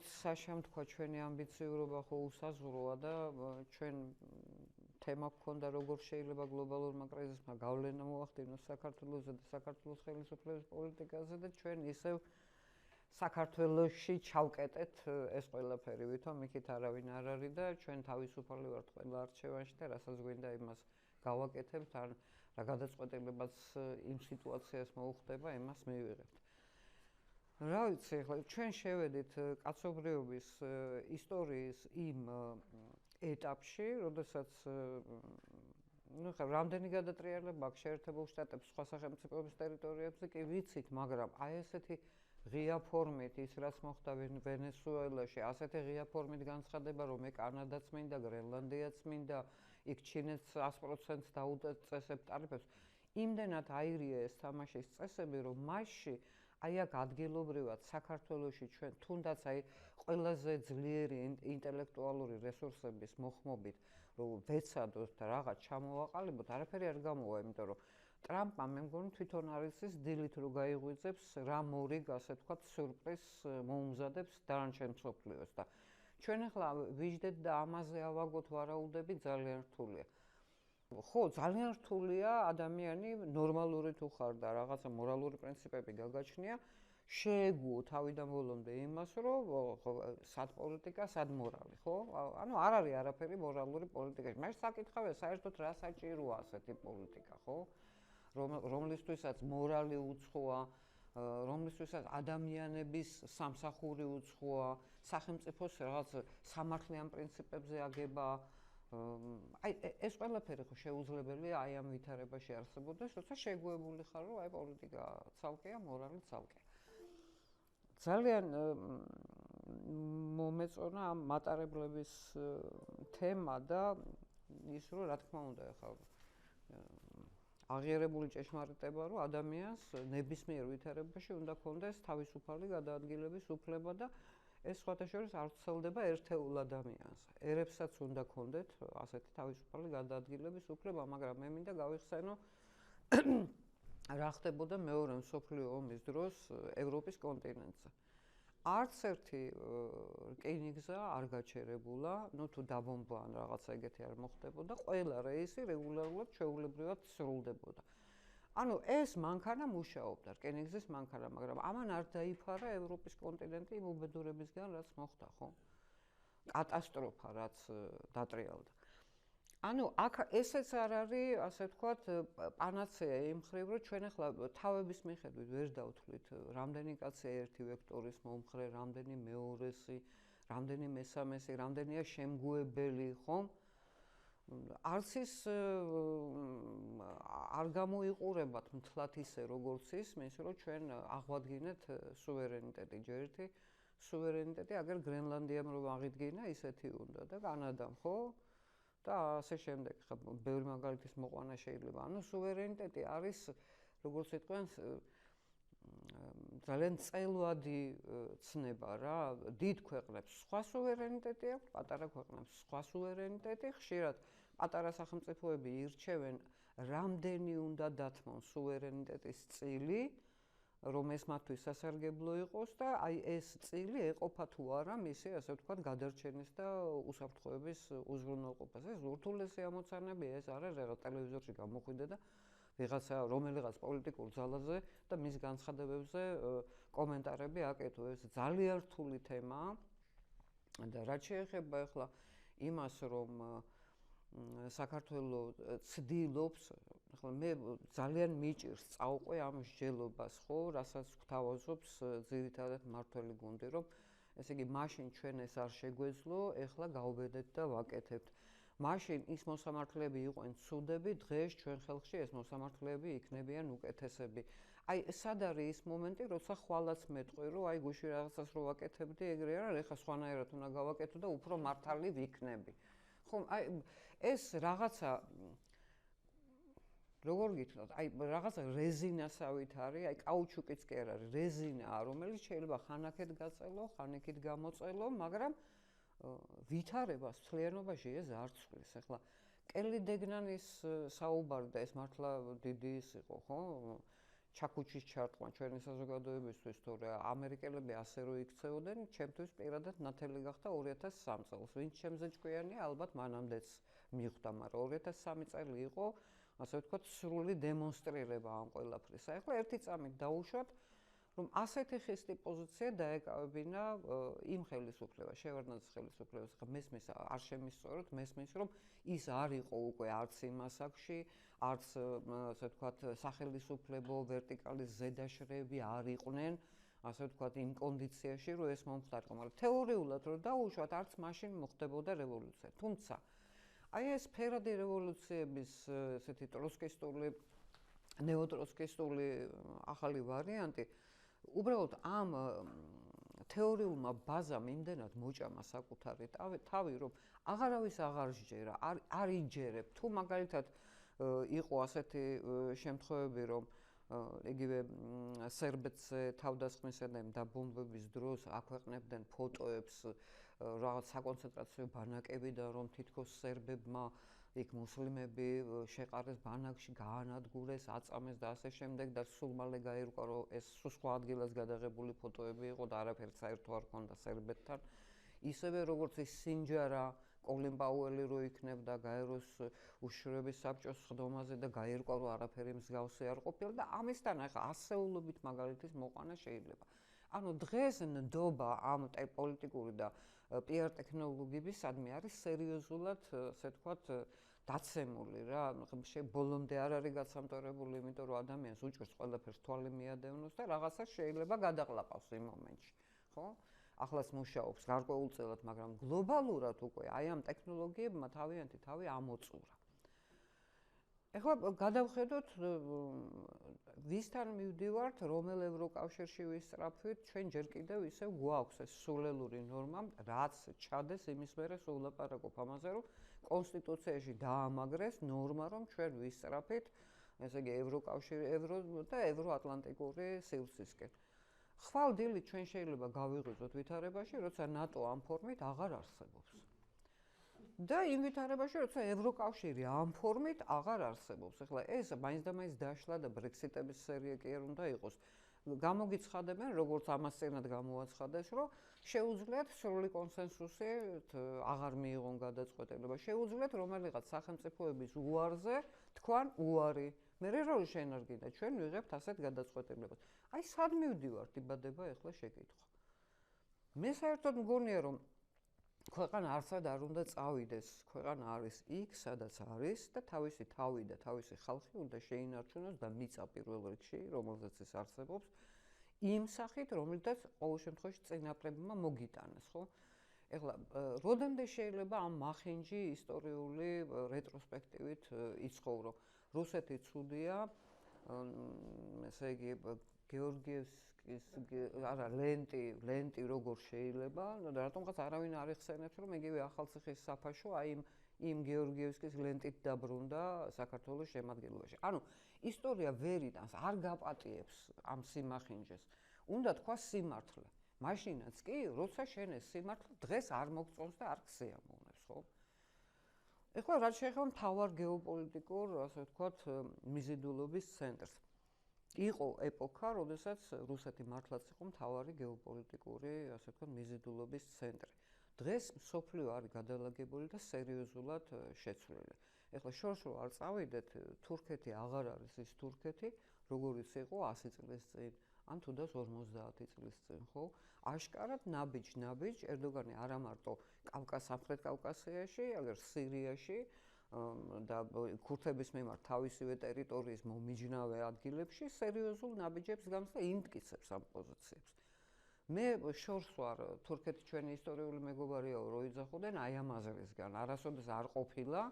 როგორც საშამ თქვა, ჩვენი ამბიციურობა ხო უსაზღვროა და ჩვენ თემა გქონდა როგორ შეიძლება გლობალურმა კრიზისმა გავლენა მოახდინოს საქართველოსზე და საქართველოს ხელისუფლების პოლიტიკაზე და ჩვენ ისევ საქართველოში ჩავკეტეთ ეს ყველაფერი, ვითომ იქით არავინ არ არის და ჩვენ თავისუფალი ვართ ყველა არჩევანში და რასაც გვინდა იმას გავაკეთებთ, ან რა გადაწყვეტილებაც იმ სიტუაციას მოუხდება, იმას მივიღებთ. რა ვიცი, ახლა ჩვენ შევედით კაცობრიობის ისტორიის იმ ეტაპში, როდესაც ხა რამდენი გადატრიალება აქვს შეერთებულ შტატებს სხვა სახელმწიფოების ტერიტორიებზე კი ვიცით, მაგრამ აი ესეთი ღია ფორმით ის რაც მოხდა ვენესუელაში, ასეთი ღია ფორმით განცხადება, რომ მე კანადაც მინდა, გრენლანდიაც მინდა, იქ ჩინეთს 100%-ს დაუწესებ ტარიფებს. იმდენად აირია ეს თამაშის წესები, რომ მასში აი აქ ადგილობრივად საქართველოში ჩვენ თუნდაც აი ყველაზე ძლიერი ინტელექტუალური რესურსების მოხმობით რომ ვეცადოთ და რაღაც ჩამოვაყალიბოთ, არაფერი არ გამოვა, იმიტომ რომ ტრამპმა მე მგონი თვითონ არის ის დილით რო გაიღვიძებს რა მორიგ ასე ვთქვათ სიურპრიზს მოუმზადებს დანარჩენ მსოფლიოს და ჩვენ ახლა ვიждეთ და ამაზე ავაგოთ ვარაუდები ძალიან რთულია. ხო, ძალიან რთულია ადამიანი ნორმალური თუ ხარ და რაღაცა მორალური პრინციპები გაგაჩნია, შეეგუო თავიდან ბოლომდე იმას, რომ სად პოლიტიკა, სად მორალი, ხო? ანუ არ არის არაფერი მორალური პოლიტიკაში. მე საკითხავია საერთოდ რა საჭიროა ასეთი პოლიტიკა, ხო? რომლისთვისაც მორალი უცხოა, რომლისთვისაც ადამიანების სამსახური უცხოა, სახელმწიფოს რაღაც სამართლიან პრინციპებზე აგება აი ეს ყველაფერი ხო შეუძლებელია აი ამ ვითარებაში არსებობდეს, როცა შეგუებული ხარ, რომ აი პოლიტიკა ცალკეა, მორალი ცალკეა. ძალიან მომეწონა ამ მატარებლების თემა და ის რომ რა თქმა უნდა ახლა აღიარებული ჭეშმარიტება, რომ ადამიანს ნებისმიერ ვითარებაში უნდა ქონდეს თავისუფალი გადაადგილების უფლება და ეს სხვათა შორის არ ვრცელდება ერთეულ ადამიანს. ერებსაც უნდა ქონდეთ ასეთი თავისუფალი გადაადგილების უფლება, მაგრამ მე მინდა გავიხსენო რა ხდებოდა მეორე მსოფლიო ომის დროს ევროპის კონტინენტზე. არც ერთი რკინიგზა არ გაჩერებულა, ნუ თუ დაბომბვა ან რაღაცა ეგეთი არ მოხდებოდა, ყველა რეისი რეგულარულად ჩვეულებრივად სრულდებოდა. ანუ ეს მანქანა მუშაობდა, რკინიგზის მანქანა, მაგრამ ამან არ დაიფარა ევროპის კონტინენტი იმ უბედურებისგან, რაც მოხდა, ხო? კატასტროფა, რაც დატრიალდა. ანუ აქ ესეც არ არის, ასე ვთქვათ, პანაცეა იმ მხრივ, რომ ჩვენ ახლა თავების მიხედვით ვერ დავთვლით, რამდენი კაცია ერთი ვექტორის მომხრე, რამდენი მეორესი, რამდენი მესამესი, რამდენია შემგუებელი, ხომ? არც ის არ გამოიყურებათ მთლად ისე როგორც ისმის, რომ ჩვენ აღვადგინეთ სუვერენიტეტი, ჯერ ერთი სუვერენიტეტი, აგერ გრენლანდიამ რომ აღიდგინა, ისეთი უნდა და კანადამ, ხო? და ასე შემდეგ, ხა ბევრი მაგალითის მოყვანა შეიძლება. ანუ სუვერენიტეტი არის, როგორც იტყვიან, ძალიან წელვადი ცნება რა. დიდ ქვეყნებს სხვა სუვერენიტეტი აქვს, პატარა ქვეყნებს სხვა სუვერენიტეტი, ხშირად პატარა სახელმწიფოები ირჩევენ რამდენი უნდა დათმონ სუვერენიტეტის წილი, რომ ეს მათთვის სასარგებლო იყოს და აი ეს წილი ეყოფა თუ არა მისი, ასე ვთქვათ, გადარჩენის და უსაფრთხოების უზრუნველყოფას. ეს ურთულესი ამოცანებია, ეს არის რაღაც ტელევიზორში გამოხვიდე და ვიღაცა რომელიღაც პოლიტიკურ ძალაზე და მის განცხადებებზე კომენტარები აკეთო. ეს ძალიან რთული თემაა და რაც შეეხება ახლა იმას, რომ საქართველოს ცდილობს, ახლა მე ძალიან მიჭირს წაუყვე ამ მსჯელობას, ხო, რასაც გვთავაზობს ძირითადად მმართველი გუნდი, რომ ესე იგი მაშინ ჩვენ ეს არ შეგვეძლო, ეხლა გავბედეთ და ვაკეთებთ. მაშინ ის მოსამართლეები იყვნენ ცუდები, დღეს ჩვენ ხელში ეს მოსამართლეები იქნებიან უკეთესები. აი, სად არის ის მომენტი, როცა ხვალაც მეტყვი, რომ აი გუშინ რაღაცას რო ვაკეთებდი, ეგრე არა, ეხლა სხვანაირად უნდა გავაკეთო და უფრო მართალი ვიქნები. ხომ, აი ეს რაღაცა როგორ გითხრათ, აი რაღაცა რეზინასავით არის, აი კაუჩუკიც კი არ არის, რეზინაა, რომელიც შეიძლება ხანაკეთ გაწელო, ხანიკით გამოწელო, მაგრამ ვითარებას თლიანობაში ეს არ ცვლის. ახლა კელი დეგნანის საუბარი და ეს მართლა დიდი ის იყო, ხო? ჩაქუჩის ჩარტყმა ჩვენი საზოგადოებისთვის, თუ ამერიკელები ასე რო იქცეოდნენ, ჩემთვის პირადად ნათელი გახდა 2003 წელს. ვინც ჩემზე ჭკვიანია, ალბათ მანამდეც მიხვდა, მაგრამ 2003 წელი იყო, ასე ვთქვათ, სრული დემონსტრირება ამ ყველაფრისა. ეხლა ერთი წამით დაუშვათ, რომ ასეთი ხისტი პოზიცია დაეკავებინა იმ ხელისუფლებას, შევარდნაძის ხელისუფლებას. ხა მესმის არ შემისწოროთ, მესმის რომ ის არ იყო უკვე არც იმ ასაკში, არც ასე ვთქვათ, სახელისუფლებო ვერტიკალის ზედაშრეები არ იყვნენ, ასე ვთქვათ, იმ კონდიციაში, რომ ეს მომხდარიყო, მაგრამ თეორიულად რომ დაუშვათ, არც მაშინ მოხდებოდა რევოლუცია. თუმცა აი ეს ფერადი რევოლუციების ესეთი ტროცკისტული, ნეოტროცკისტული ახალი ვარიანტი უბრალოდ ამ თეორიულმა ბაზამ იმდენად მოჭამა საკუთარი თავი, რომ აღარავის აღარ სჯერა, არ იჯერებ. თუ მაგალითად იყო ასეთი შემთხვევები, რომ იგივე სერბეთზე თავდასხმისა და დაბომბების დროს აქვეყნებდნენ ფოტოებს რაღაც საკონცენტრაციო ბანაკებიდან, რომ თითქოს სერბებმა იქ მუსლიმები შეყარეს ბანაკში, გაანადგურეს, აწამეს და ასე შემდეგ და სულ მალე გაირკვა, რომ ეს სხვა ადგილას გადაღებული ფოტოები იყო და არაფერს საერთო არ ჰქონდა სერბეთთან. ისევე როგორც ის სინჯარა კოლინ პაუელი რო იქნებდა გაეროს უშიშროების საბჭოს სხდომაზე და გაირკვა, რომ არაფერი მსგავსი არ ყოფილა და ამისთან ახლა ასეულობით მაგალითის მოყვანა შეიძლება. ანუ დღეს ნდობა ამ პოლიტიკური და PR ტექნოლოგიებისადმი არის სერიოზულად, ასე ვთქვათ, დაცემული რა. ბოლომდე არ არის გაცამტარებული, იმიტომ რომ ადამიანს უჭირს ყველაფერს თვალი მიადევნოს და რაღაცა შეიძლება გადაყლაპავს იმ მომენტში, ხო? ახლაც მუშაობს გარკვეულწილად, მაგრამ გლობალურად უკვე აი ამ ტექნოლოგიებმა თავიანთი თავი ამოწურა. ეხლა გადავხედოთ ვისთან მივდივართ, რომელ ევროკავშირში ვისწრაფვით, ჩვენ ჯერ კიდევ ისევ გვაქვს ეს სულელური ნორმა, რაც ჩადეს იმის მერე სულ ვლაპარაკობ ამაზე, რომ კონსტიტუციაში დაამაგრეს ნორმა, რომ ჩვენ ვისწრაფით, ესე იგი ევროკავშირი, და ევროატლანტიკური სივრცისკენ. ხვალ დილით ჩვენ შეიძლება გავიღვიძოთ ვითარებაში, როცა ნატო ამ ფორმით აღარ არსებობს. და იმ ვითარებაში, როცა ევროკავშირი ამ ფორმით აღარ არსებობს. ეხლა ეს მაინც და მაინც დაშლა და ბრექსიტების სერია კი არ უნდა იყოს. გამოგიცხადებენ, როგორც ამას წინათ გამოაცხადეს, რომ შეუძლიათ სრული კონსენსუსი აღარ მიიღონ გადაწყვეტილება. შეუძლიათ რომელიღაც სახელმწიფოების უარზე თქვან უარი. მერე რო შენარგიდა, ჩვენ ვიღებთ ასეთ გადაწყვეტილებას. აი სად მივდივართ, იბადება ეხლა შეკითხვა. მე საერთოდ მგონია, რომ ქვეყანა არცად არ უნდა წავიდეს, ქვეყანა არის იქ, სადაც არის და თავისი თავი და თავისი ხალხი უნდა შეინარჩუნოს და მიწა პირველ რიგში, რომელზეც ის არსებობს, იმ სახით, რომელთაც ყოველ შემთხვევაში წინაპრებმა მოგიტანეს, ხო? ეხლა, როდემდე შეიძლება ამ მახინჯი ისტორიული რეტროსპექტივით იცხოვრო? რუსეთი ცუდია, ესე იგი გეორგიევსკის არა ლენტი როგორ შეიძლება და რატომღაც არავინ არ იხსენებს, რომ იგივე ახალციხის საფაშო აი იმ გეორგიევსკის ლენტით დაბრუნდა საქართველოს შემადგენლობაში. ანუ ისტორია ვერ იტანს, არ გაპატიებს ამ სიმახინჯეს. უნდა თქვა სიმართლე. მაშინაც კი, როცა შენ ეს სიმართლე დღეს არ მოგწონს და არ გსიამოვნებს, ხო? ეხლა რაც შეეხება მთავარ გეოპოლიტიკურ, ასე ვთქვათ, მიზიდულობის ცენტრს. იყო ეპოქა, როდესაც რუსეთი მართლაც იყო მთავარი გეოპოლიტიკური, ასე ვთქვათ, მიზიდულობის ცენტრი. დღეს მსოფლიო არის გადალაგებული და სერიოზულად შეცვლილი. ეხლა შორს რო არ წავიდეთ, თურქეთი აღარ არის ის თურქეთი, როგორიც იყო 100 წლის წინ, ან თუდას 50 წლის წინ, ხო? აშკარად ნაბიჯ ერდოგანი არა მარტო სამხრეთ კავკასიაში, აგერ სირიაში და ქურთების მიმართ თავისივე ტერიტორიის მომიჯნავე ადგილებში სერიოზულ ნაბიჯებს გამს და იმტკიცებს ამ პოზიციებს. მე შორს ვარ, თურქეთი ჩვენი ისტორიული მეგობარიაო, რო იძახოდნენ აი ამ აზრისგან, არასოდეს არ ყოფილა,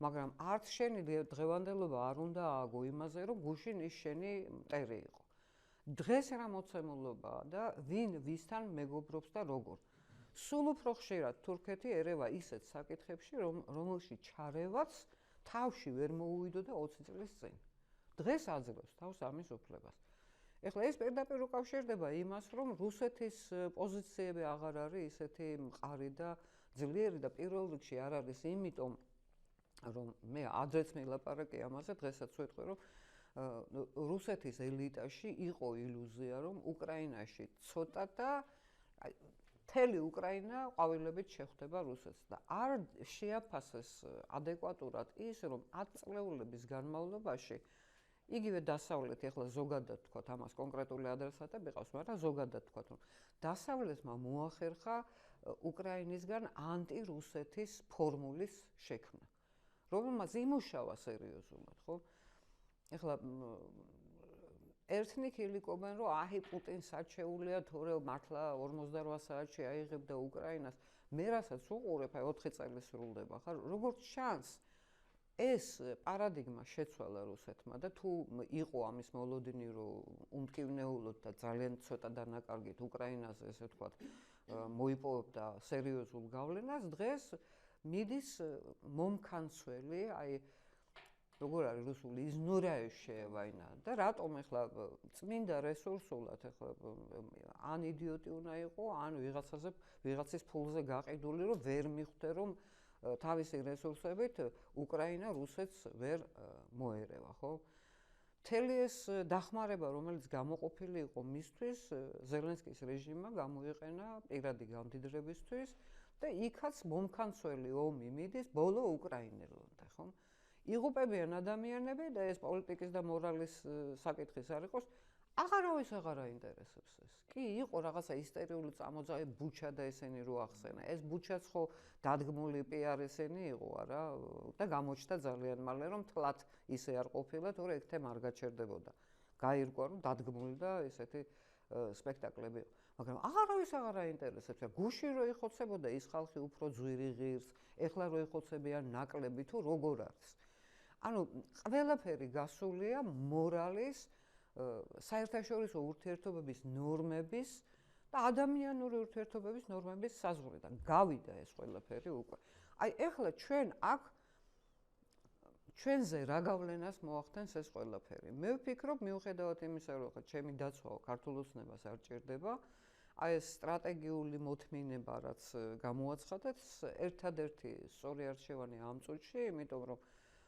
მაგრამ არც შენი დღევანდელობა არ უნდა ააგო იმაზე, რომ გუშინ ის შენი მტერი იყო. დღეს რა მოცემულობაა და ვინ ვისთან მეგობრობს და როგორ. სულ უფრო ხშირად თურქეთი ერევა ისეთ საკითხებში, რომელშიც ჩარევაც თავში ვერ მოუვიდო და 20 წლის წინ. დღეს აძლევს თავს ამის უფლებას. ეხლა ეს პირდაპირ უკავშირდება იმას, რომ რუსეთის პოზიციები აღარ არის ისეთი მყარი და ძლიერი და პირველ რიგში არ არის იმიტომ, რომ მე ადრეც მილაპარაკე ამაზე, დღესაც ვეთქვი, რომ რუსეთის ელიტაში იყო ილუზია, რომ უკრაინაში ცოტა და მთელი უკრაინა ყვავილებით შეხვდება რუსეთს და არ შეაფასეს ადეკვატურად ის, რომ 10 წლეულების განმავლობაში იგივე დასავლეთი, ახლა ზოგადად თქვათ, ამას კონკრეტული ადრესატები ყავს, მაგრამ ზოგადად თქვათ, რომ დასავლეთმა მოახერხა უკრაინისგან ანტირუსეთის ფორმულის შექმნა, რომელმაც იმუშავა სერიოზულად, ხო? ახლა ერთნი ქილიკობენ, რომ აჰი პუტინს საჩეულია, თორე მართლა 48 საათში აიღებდა უკრაინას. მე რასაც უყურებ, აი 4 წელი სრულდება, ხარ, როგორც ჩანს, ეს პარადიგმა შეცვალა რუსეთმა და თუ იყო ამის მოლოდინი, რომ უმტკივნეულოდ და ძალიან ცოტა დანაკარგით უკრაინაზე, ესე ვთქვათ, მოიპოვებდა სერიოზულ გავლენას, დღეს მიდის მომქანცველი, აი როგორ არის რუსული iznurяющая война და რატომ ახლა წმინდა რესურსულად ახლა ან იდიოტი უნდა იყო, ან ვიღაცის ფულზე გაყიდული, რომ ვერ მიხვდე, რომ თავისი რესურსებით უკრაინა რუსეთს ვერ მოერევა, ხო? მთელი ეს დახმარება, რომელიც გამოყოფილი იყო მისთვის, ზელენსკის რეჟიმმა გამოიყენა პირადი გამდიდრებისთვის და იქაც მომქანცველი ომი მიდის ბოლო უკრაინელონთან, ხო? იღუპებიან ადამიანები და ეს პოლიტიკის და მორალის საკითხის არ იყოს, აღარავის აღარ აინტერესებს ეს. კი, იყო რაღაცა ისტერიული წამოძრავი ბუჩა და ესენი რო ახსენა. ეს ბუჩაც ხო დადგმული პიარ ესენი იყო, არა? და გამოჩნდა ძალიან მალე, რომ თლათ ისე არ ყოფილა, თორე ეგ თემა არ გაჩერდებოდა. გაირკვა, რომ დადგმული და ესეთი სპექტაკლები იყო. მაგრამ აღარავის აღარ აინტერესებს. გუში რო იხოცებოდა ის ხალხი უფრო ძვირი ღირს, ეხლა რო იხოცებიან ნაკლები თუ როგორ არის. ანუ ყველაფერი გასულია მორალის, საერთაშორისო ურთიერთობების ნორმების და ადამიანური ურთიერთობების ნორმების საზღვრიდან. გავიდა ეს ყველაფერი უკვე. აი ეხლა ჩვენ აქ ჩვენზე რა გავლენას მოახდენს ეს ყველაფერი. მე ვფიქრობ, მიუხედავად იმისა, რომ ხა ჩემი დაცვა ქართულ ოცნებას არ ჭირდება, აი ეს სტრატეგიული მოთმინება, რაც გამოაცხადეთ, ერთადერთი სწორი არჩევანი ამ წუთში, იმიტომ რომ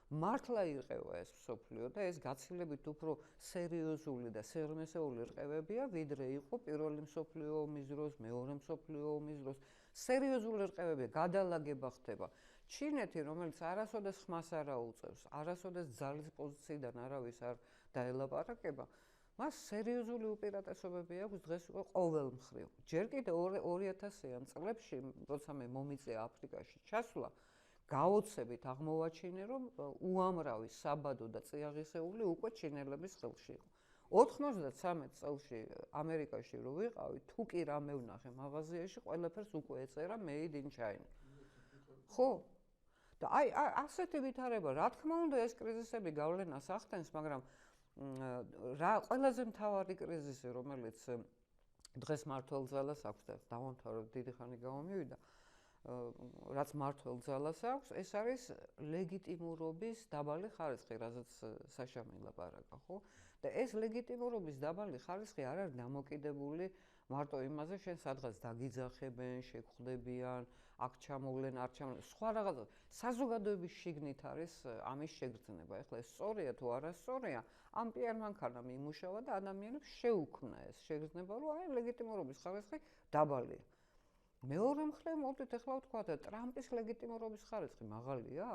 მართლა ირყევა ეს მსოფლიო და ეს გაცილებით უფრო სერიოზული და სიღრმისეული რყევებია, ვიდრე იყო პირველი მსოფლიო ომის დროს, მეორე მსოფლიო ომის დროს. სერიოზული რყევებია, გადალაგება ხდება. ჩინეთი, რომელიც არასოდეს ხმას არ აუწევს, არასოდეს ძალის პოზიციიდან არავის არ დაელაპარაკება, მას სერიოზული უპირატესობები აქვს დღეს უკვე ყოველ მხრივ. ჯერ კიდევ 2000-იან წლებში, როცა მე მომიწია აფრიკაში ჩასვლა, გაოცებით აღმოვაჩინე, რომ უამრავი საბადო და წიაღისეული უკვე ჩინელების ხელში იყო. 93 წელში ამერიკაში რო ვიყავი, თუ კი რამე ვნახე მაღაზიაში, ყველაფერს უკვე ეწერა made in China. ხო? და აი ასეთი ვითარება, რა თქმა უნდა, ეს კრიზისები გავლენას ახდენს, მაგრამ რა ყველაზე მთავარი კრიზისი, რომელიც დღეს მართლ ძალას აქვს და დავამთავრებ, დიდი ხანი გამომივიდა, რაც მართლ ძალას აქვს, ეს არის ლეგიტიმურობის დაბალი ხარისხი, რაზეც საშამი ლაპარაკა, ხო? და ეს ლეგიტიმურობის დაბალი ხარისხი არ არის დამოკიდებული მარტო იმაზე, შენ სადღაც დაგიძახებენ, შეგხვდებიან, აქ ჩამოვლენ, არ ჩამოვლენ. სხვა რაღაცა საზოგადოების შიგნით არის ამის შეგრძნება. ეხლა ეს სწორია თუ არასწორია, ამ პიარ მანქანამ იმუშავა და ადამიანებს შეუქმნა ეს შეგრძნება, რომ აი ლეგიტიმურობის ხარისხი დაბალია. მეორე მხრივ, მოდით ეხლა ვთქვათ, ტრამპის ლეგიტიმურობის ხარისხი მაღალია?